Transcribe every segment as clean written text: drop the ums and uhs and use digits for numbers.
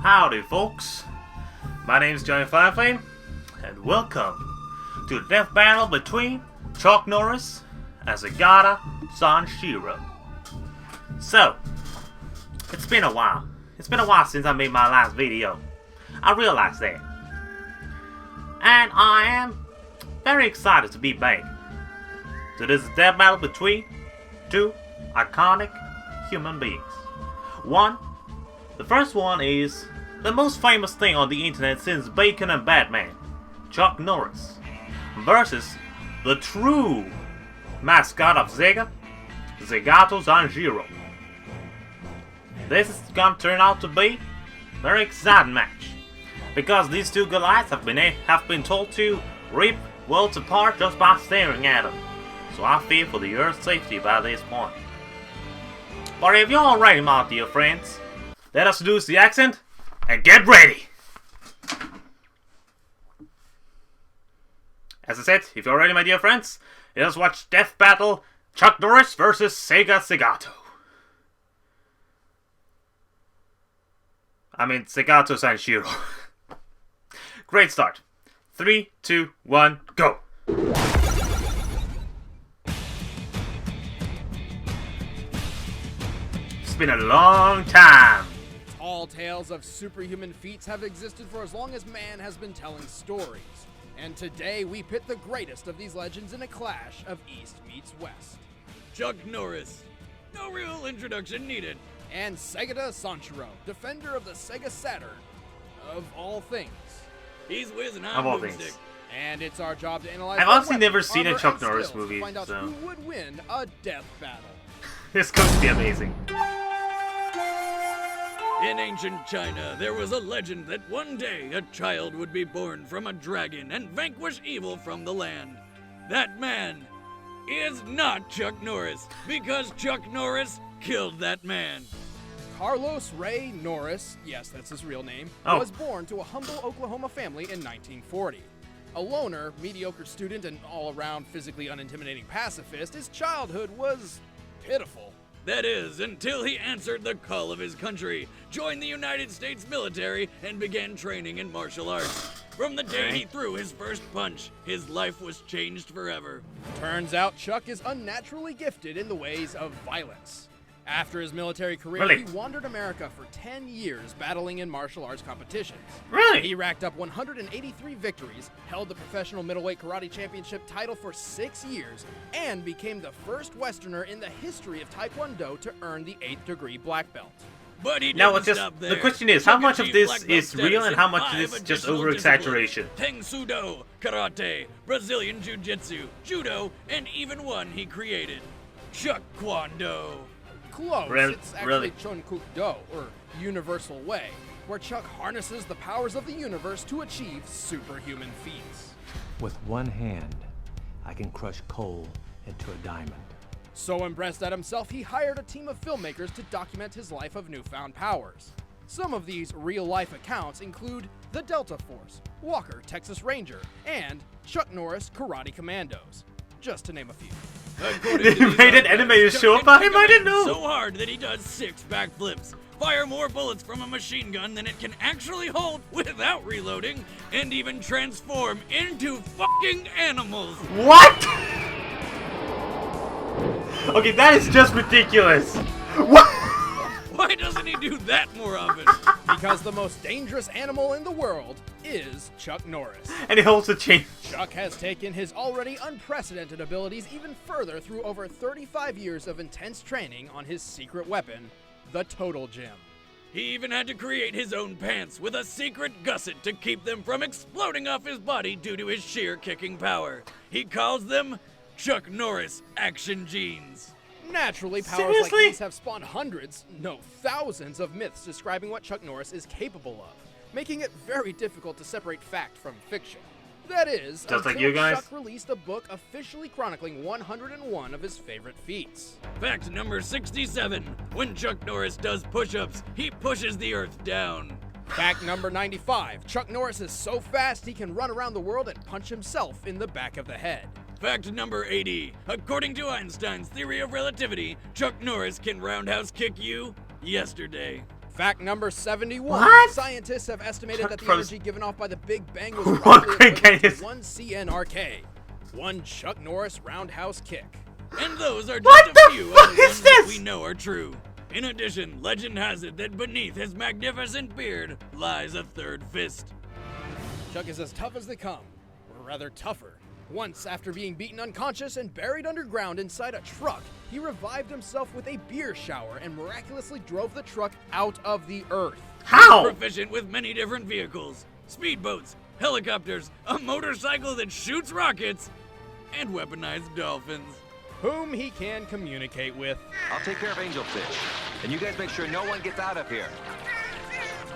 Howdy folks, my name is JohnnyFerno, and welcome to the death battle between Chuck Norris and Segata Sanshiro. So, it's been a while. It's been a while since I made my last video. I realized that. And I am very excited to be back. So this is a death battle between two iconic human beings. The first one is the most famous thing on the internet since Bacon and Batman, Chuck Norris, versus the true mascot of Sega, Segata Sanshiro. This is gonna turn out to be a very exciting match, because these two Goliaths have been told to rip worlds apart just by staring at them. So I fear for the Earth's safety by this point. But if you're all ready, my dear friends, let us lose the accent and get ready! As I said, if you're ready, my dear friends, let us watch Death Battle Chuck Norris versus Segata Sanshiro. Great start. 3, 2, 1, go! It's been a long time. Tall tales of superhuman feats have existed for as long as man has been telling stories. And today we pit the greatest of these legends in a clash of East meets West. Chuck Norris. No real introduction needed. And Segata Sanshiro, defender of the Sega Saturn. Of all things. He's whizzing Of on all boomstick. things. And it's our job to analyze I've their honestly never weapons, seen a armor, Chuck and Norris skills movie, to find out so who would win a death battle. This could be amazing. In ancient China, there was a legend that one day a child would be born from a dragon and vanquish evil from the land. That man is not Chuck Norris, because Chuck Norris killed that man. Carlos Ray Norris, yes, that's his real name, was born to a humble Oklahoma family in 1940. A loner, mediocre student, and all-around physically unintimidating pacifist, his childhood was pitiful. That is, until he answered the call of his country, joined the United States military, and began training in martial arts. From the day he threw his first punch, his life was changed forever. Turns out Chuck is unnaturally gifted in the ways of violence. After his military career, Really? he wandered America for 10 years battling in martial arts competitions. Really? He racked up 183 victories, held the professional middleweight karate championship title for 6 years, and became the first Westerner in the history of Taekwondo to earn the 8th degree black belt. But he Now, didn't stop there. the question is, how Chuck much of achieved this black belt is real status and how in much of 5 this is just additional over-exaggeration? disciplines: Tangsudo, Karate, Brazilian Jiu-Jitsu, Judo, and even one he created, Chuck Kwando. Close. Really? It's actually Really? Chonkuk-do, or Universal Way, where Chuck harnesses the powers of the universe to achieve superhuman feats. With one hand, I can crush coal into a diamond. So impressed at himself, he hired a team of filmmakers to document his life of newfound powers. Some of these real-life accounts include the Delta Force, Walker Texas Ranger, and Chuck Norris Karate Commandos, just to name a few. They made an animated show about him? I didn't know! So hard that he does 6 backflips, fire more bullets from a machine gun than it can actually hold without reloading, and even transform into fucking animals. What? Okay, that is just ridiculous. What? Why doesn't he do that more often? Because the most dangerous animal in the world is Chuck Norris. And he holds a chain. Chuck has taken his already unprecedented abilities even further through over 35 years of intense training on his secret weapon, the Total Gym. He even had to create his own pants with a secret gusset to keep them from exploding off his body due to his sheer kicking power. He calls them Chuck Norris Action Jeans. Naturally, powers Seriously? like these have spawned hundreds, no thousands of myths describing what Chuck Norris is capable of, making it very difficult to separate fact from fiction. That is, Just like until you guys? Chuck released a book officially chronicling 101 of his favorite feats. Fact number 67. When Chuck Norris does push-ups, he pushes the earth down. Fact number 95. Chuck Norris is so fast he can run around the world and punch himself in the back of the head. Fact number 80. According to Einstein's theory of relativity, Chuck Norris can roundhouse kick you yesterday. Fact number 71. What? Scientists have estimated Chuck that the throws- energy given off by the Big Bang was What roughly great equivalent game to is- 1 CNRK. 1 Chuck Norris roundhouse kick. And those are What just the a few of fuck the is ones that this? we know are true. In addition, legend has it that beneath his magnificent beard lies a third fist. Chuck is as tough as they come, or rather tougher. Once, after being beaten unconscious and buried underground inside a truck, he revived himself with a beer shower and miraculously drove the truck out of the earth. How? Proficient with many different vehicles, speedboats, helicopters, a motorcycle that shoots rockets, and weaponized dolphins. Whom he can communicate with. I'll take care of Angelfish. And you guys make sure no one gets out of here.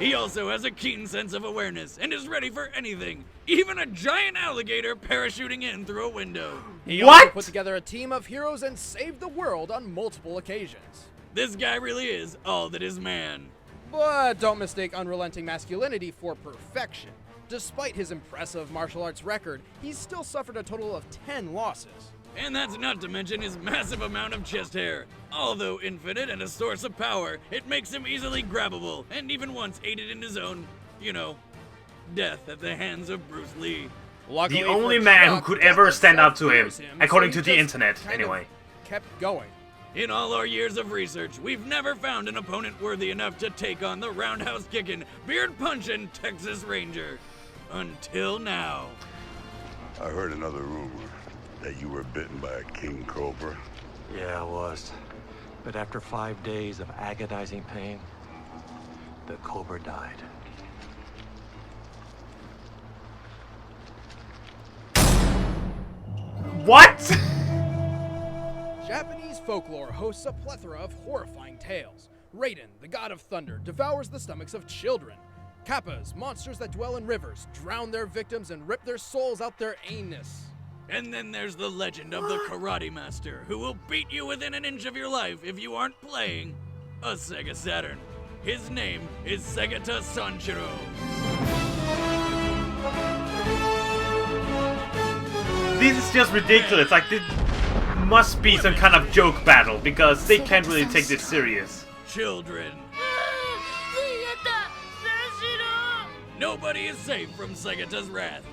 He also has a keen sense of awareness and is ready for anything, even a giant alligator parachuting in through a window. He also What? put together a team of heroes and saved the world on multiple occasions. This guy really is all that is man. But don't mistake unrelenting masculinity for perfection. Despite his impressive martial arts record, he's still suffered a total of 10 losses. And that's not to mention his massive amount of chest hair. Although infinite and a source of power, it makes him easily grabbable, and even once aided in his own, death at the hands of Bruce Lee. Luckily The for only man who Chuck, could death ever stand itself up to him, fears according so to he the just internet, kind of anyway. kept going. In all our years of research, we've never found an opponent worthy enough to take on the roundhouse kicking, beard punching Texas Ranger. Until now. I heard another rumor that you were bitten by a king cobra. Yeah, I was. But after 5 days of agonizing pain, the cobra died. What? Japanese folklore hosts a plethora of horrifying tales. Raiden, the god of thunder, devours the stomachs of children. Kappas, monsters that dwell in rivers, drown their victims and rip their souls out their anus. And then there's the legend of the Karate Master, who will beat you within an inch of your life if you aren't playing a Sega Saturn. His name is Segata Sanshiro. This is just ridiculous. Like, this must be some kind of joke battle because they can't really take this serious. Children. Nobody is safe from Segata's wrath.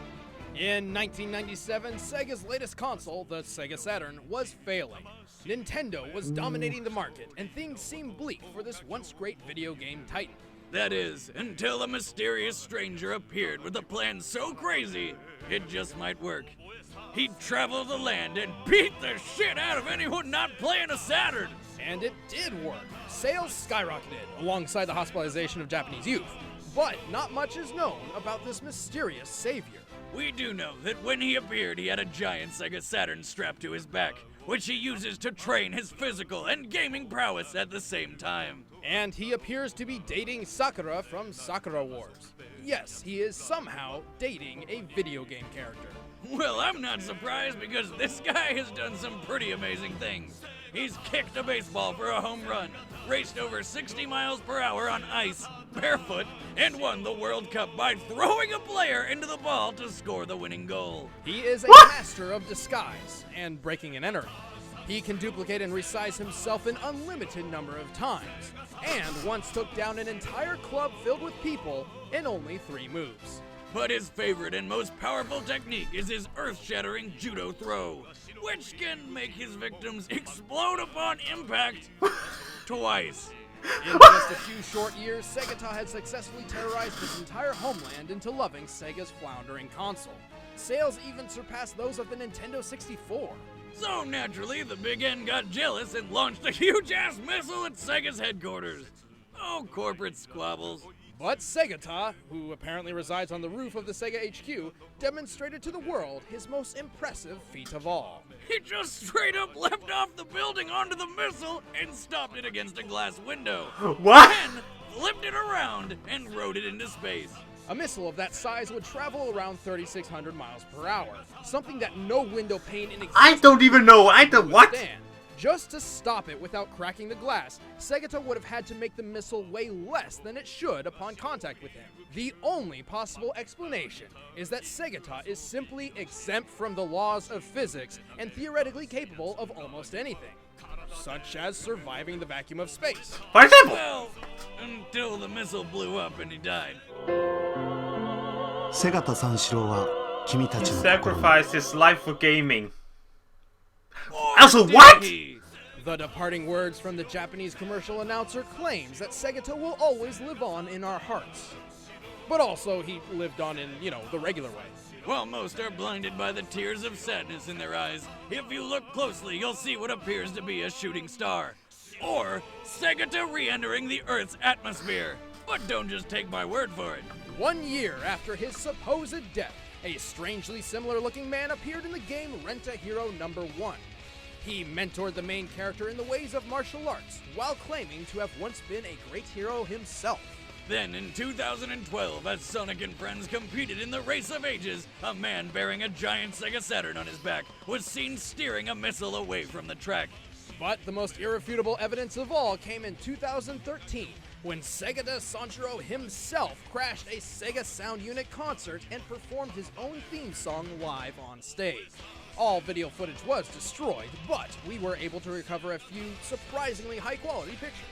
In 1997, Sega's latest console, the Sega Saturn, was failing. Nintendo was dominating the market, and things seemed bleak for this once great video game titan. That is, until a mysterious stranger appeared with a plan so crazy, it just might work. He'd travel the land and beat the shit out of anyone not playing a Saturn. And it did work. Sales skyrocketed, alongside the hospitalization of Japanese youth. But not much is known about this mysterious savior. We do know that when he appeared, he had a giant Sega Saturn strapped to his back, which he uses to train his physical and gaming prowess at the same time. And he appears to be dating Sakura from Sakura Wars. Yes, he is somehow dating a video game character. Well, I'm not surprised because this guy has done some pretty amazing things. He's kicked a baseball for a home run, raced over 60 miles per hour on ice, barefoot, and won the World Cup by throwing a player into the ball to score the winning goal. He is a master of disguise and breaking and entering. He can duplicate and resize himself an unlimited number of times, and once took down an entire club filled with people in only 3 moves. But his favorite and most powerful technique is his earth-shattering judo throw, which can make his victims explode upon impact twice. In just a few short years, Segata had successfully terrorized his entire homeland into loving Sega's floundering console. Sales even surpassed those of the Nintendo 64. So naturally, the Big N got jealous and launched a huge-ass missile at Sega's headquarters. Oh, corporate squabbles. But Segata, who apparently resides on the roof of the Sega HQ, demonstrated to the world his most impressive feat of all. He just straight up leapt off the building onto the missile and stopped it against a glass window. What? Then flipped it around and rode it into space. A missile of that size would travel around 3,600 miles per hour, something that no window pane in existence I don't even know. could What? withstand. Just to stop it without cracking the glass, Segata would have had to make the missile weigh less than it should upon contact with him. The only possible explanation is that Segata is simply exempt from the laws of physics and theoretically capable of almost anything. such as surviving the vacuum of space. For example, Well, until the missile blew up and he died. Segata Sanshiro は君た he ちの心に sacrificed his life for gaming. Or Also, did what? he? The departing words from the Japanese commercial announcer claims that Segata will always live on in our hearts. But also, he lived on in, the regular way. While most are blinded by the tears of sadness in their eyes, if you look closely, you'll see what appears to be a shooting star. Or Segata re-entering the Earth's atmosphere. But don't just take my word for it. 1 year after his supposed death, a strangely similar-looking man appeared in the game Rent-A-Hero #1. He mentored the main character in the ways of martial arts, while claiming to have once been a great hero himself. Then in 2012, as Sonic and friends competed in the Race of Ages, a man bearing a giant Sega Saturn on his back was seen steering a missile away from the track. But the most irrefutable evidence of all came in 2013, when Segata Sanshiro himself crashed a Sega Sound Unit concert and performed his own theme song live on stage. All video footage was destroyed, but we were able to recover a few surprisingly high-quality pictures.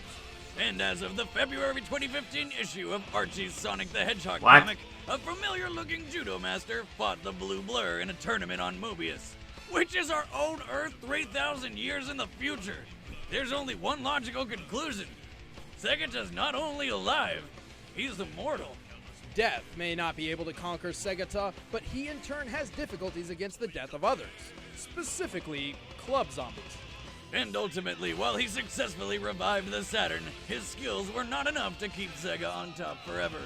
And as of the February 2015 issue of Archie's Sonic the Hedgehog What? comic, a familiar-looking judo master fought the Blue Blur in a tournament on Mobius, which is our own Earth 3,000 years in the future. There's only one logical conclusion. Segata's not only alive, he's immortal. Death may not be able to conquer Segata, but he in turn has difficulties against the death of others, specifically club zombies. And ultimately, while he successfully revived the Saturn, his skills were not enough to keep Sega on top forever.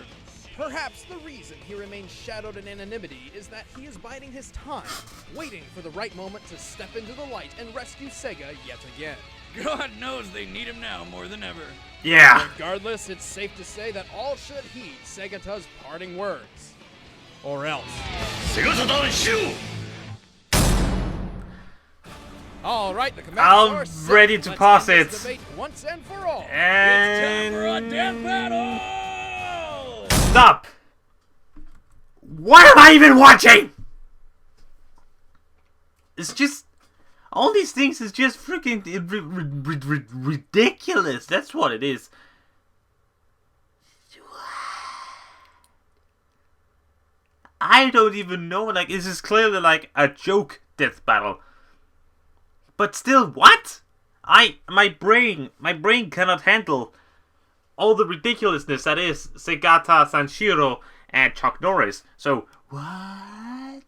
Perhaps the reason he remains shadowed in anonymity is that he is biding his time, waiting for the right moment to step into the light and rescue Sega yet again. God knows they need him now more than ever. Yeah. Regardless, it's safe to say that all should heed Segata's parting words. Or else. Segata Sanshiro! Alright, the I'm commanders are set. ready to Let's pause end it. this debate once and for all. It's time for a And death battle! stop. What am I even watching? It's just all these things is just freaking ridiculous. That's what it is. I don't even know. Like, this is clearly like a joke death battle. But still, what? My brain cannot handle all the ridiculousness that is Segata Sanshiro and Chuck Norris. So, what?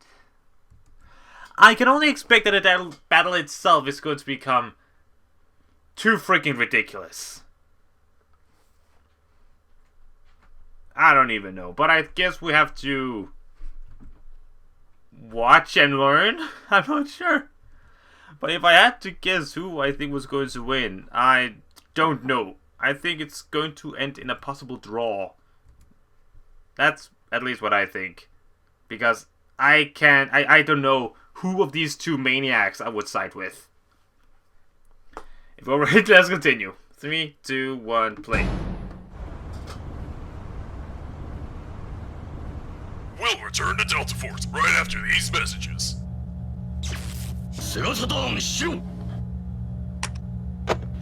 I can only expect that the battle itself is going to become too freaking ridiculous. I don't even know, but I guess we have to watch and learn? I'm not sure. But if I had to guess who I think was going to win, I don't know. I think it's going to end in a possible draw. That's at least what I think. Because I don't know who of these two maniacs I would side with. If we're ready, let's continue. 3, 2, 1, play. We'll return to Delta Force right after these messages. Segata Sanshiro!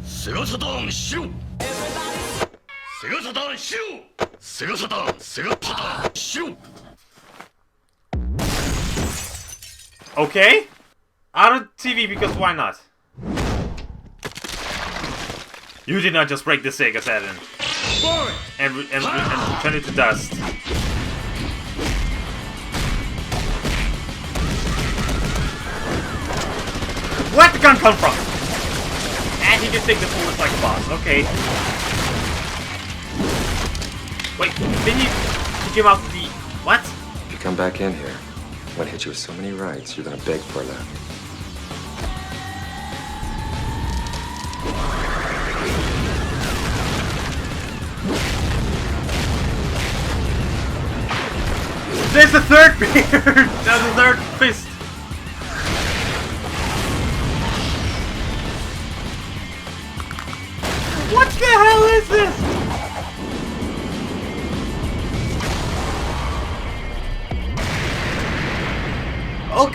Segata Sanshiro! Segata Sanshiro! Segata Sanshiro! Okay. Out of TV because why not? You did not just break the Sega Saturn and turn it to dust. Where'd the gun come from? And he just takes the bullets like a boss. Okay. Wait, then you give out the what? If you come back in here, I'm gonna hit you with so many rights, you're gonna beg for them. There's the third beard! There's the third fist! What the hell is this?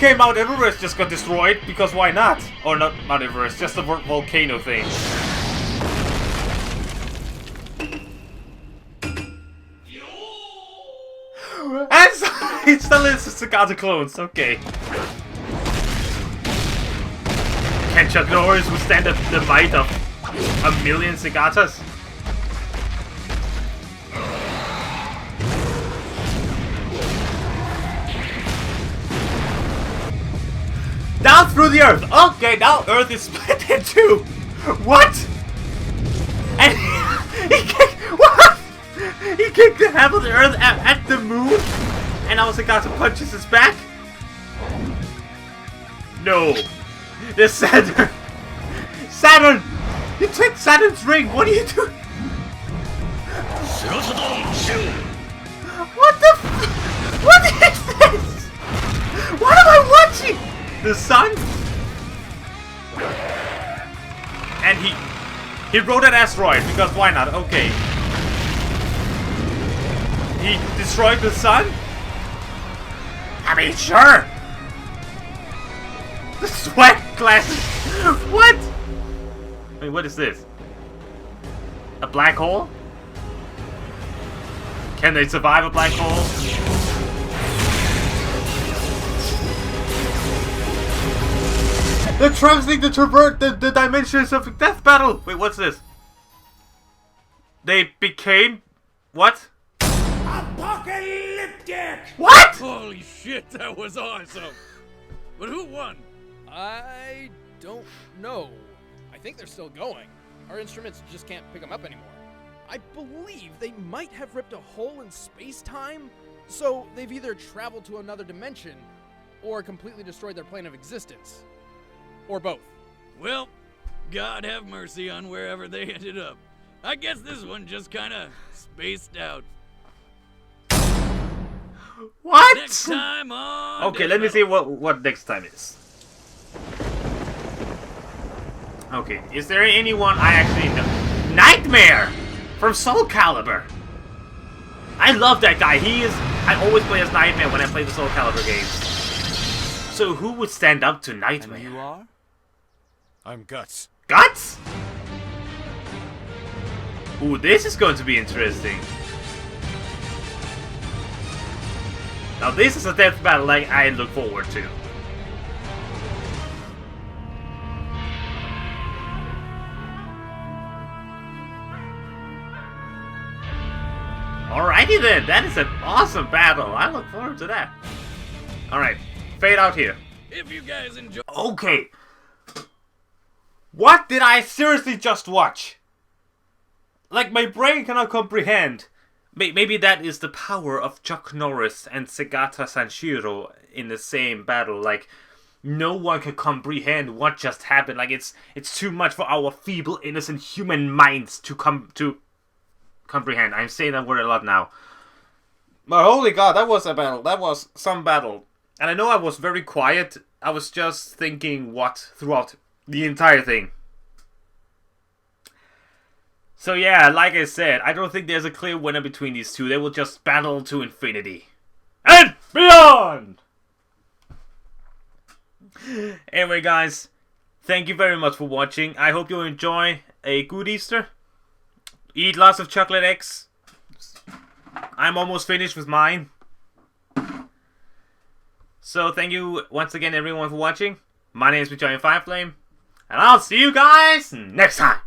Okay, Mount Everest just got destroyed, because why not? Or not Mount Everest, just a volcano thing. And it's the list of Segata clones, okay. Can Chuck Norris withstand the might of a million Segatas? Down through the earth! Okay, now earth is split in two! What? And he kicked... What? He kicked the half of the earth at the moon? And now Segata punches his back? No. The Saturn! Saturn! You took Saturn's ring! What are you doing? What the f... What is this? What am I watching? The sun? And he rode an asteroid, because why not? Okay. He destroyed the sun? I mean, sure! The sweat glasses! What? Wait, what is this? A black hole? Can they survive a black hole? They're trying to traverse the dimensions of death battle! Wait, what's this? They became... What? Apocalyptic! What? Holy shit, that was awesome! But who won? I don't know. I think they're still going. Our instruments just can't pick them up anymore. I believe they might have ripped a hole in space-time, so they've either traveled to another dimension or completely destroyed their plane of existence. Or both. Well, God have mercy on wherever they ended up. I guess this one just kinda spaced out. What? Next time on... Okay, let me see what next time is. Okay, is there anyone I actually know? Nightmare! From Soul Calibur! I love that guy. I always play as Nightmare when I play the Soul Calibur games. So who would stand up to Nightmare? And you are? I'm Guts. Guts? Ooh, this is going to be interesting. Now this is a death battle like I look forward to. Alrighty then, that is an awesome battle. I look forward to that. Alright, fade out here. If you guys enjoy... Okay. What did I seriously just watch? Like, my brain cannot comprehend. Maybe that is the power of Chuck Norris and Segata Sanshiro in the same battle. Like, no one can comprehend what just happened. Like, it's too much for our feeble, innocent human minds to comprehend. I'm saying that word a lot now. But holy god, that was a battle. That was some battle. And I know I was very quiet. I was just thinking what throughout the entire thing. So yeah, like I said, I don't think there's a clear winner between these two. They will just battle to infinity. And beyond! Anyway guys, thank you very much for watching. I hope you enjoy a good Easter. Eat lots of chocolate eggs. I'm almost finished with mine. So thank you once again everyone for watching. My name is JohnnyFerno, and I'll see you guys next time.